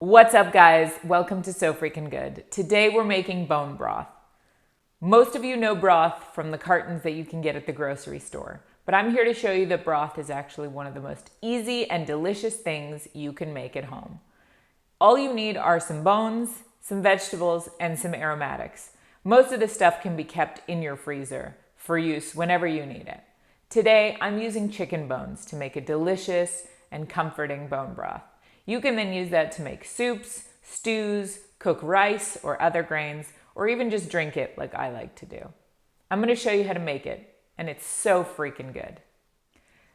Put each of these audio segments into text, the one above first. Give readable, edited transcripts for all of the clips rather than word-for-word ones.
What's up, guys? Welcome to So Freaking Good. Today we're making bone broth. Most of you know broth from the cartons that you can get at the grocery store, but I'm here to show you that broth is actually one of the most easy and delicious things you can make at home. All you need are some bones, some vegetables, and some aromatics. Most of this stuff can be kept in your freezer for use whenever you need it. Today, I'm using chicken bones to make a delicious and comforting bone broth. You can then use that to make soups, stews, cook rice or other grains, or even just drink it like I like to do. I'm gonna show you how to make it, and it's so freaking good.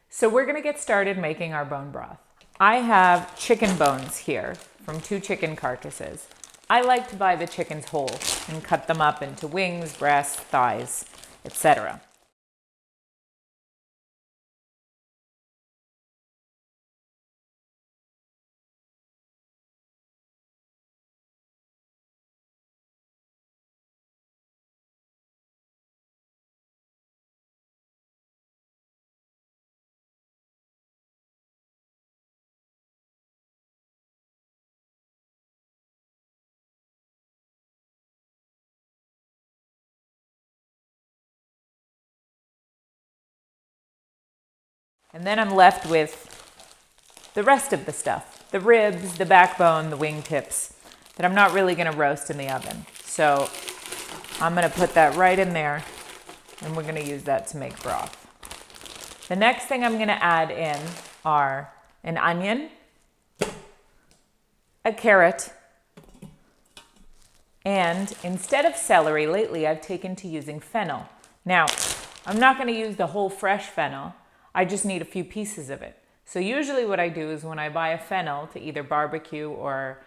So we're gonna get started making our bone broth. I have chicken bones here from 2 chicken carcasses. I like to buy the chickens whole and cut them up into wings, breasts, thighs, etc. And then I'm left with the rest of the stuff, the ribs, the backbone, the wing tips that I'm not really gonna roast in the oven. So I'm gonna put that right in there and we're gonna use that to make broth. The next thing I'm gonna add in are an onion, a carrot, and instead of celery, lately I've taken to using fennel. Now, I'm not gonna use the whole fresh fennel, I just need a few pieces of it. So usually what I do is when I buy a fennel to either barbecue or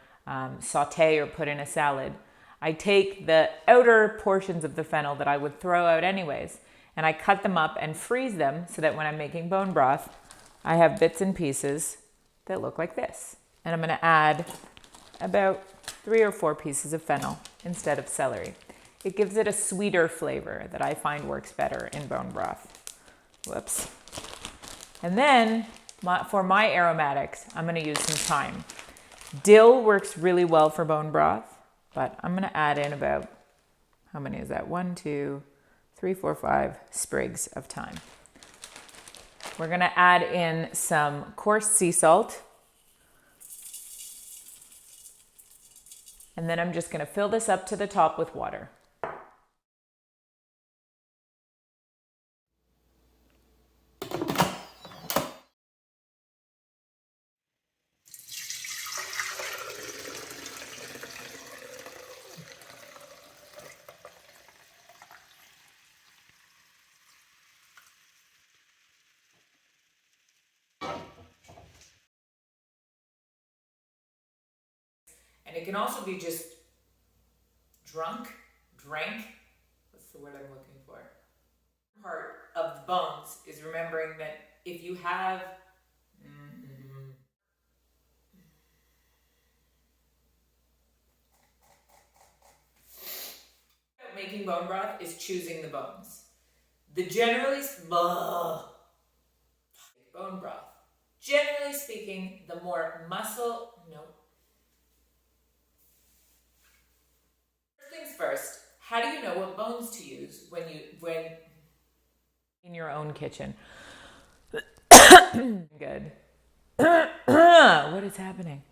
saute or put in a salad, I take the outer portions of the fennel that I would throw out anyways, and I cut them up and freeze them so that when I'm making bone broth, I have bits and pieces that look like this. And I'm gonna add about 3 or 4 pieces of fennel instead of celery. It gives it a sweeter flavor that I find works better in bone broth. Whoops. And then for my aromatics, I'm gonna use some thyme. Dill works really well for bone broth, but I'm gonna add in about, how many is that? 1, 2, 3, 4, 5 sprigs of thyme. We're gonna add in some coarse sea salt. And then I'm just gonna fill this up to the top with water. And it can also be just drank. What's the word I'm looking for? Part of the bones is remembering that if you have making bone broth is choosing the bones. Bone broth. Generally speaking, the more First things first, how do you know what bones to use when in your own kitchen? Good. What is happening?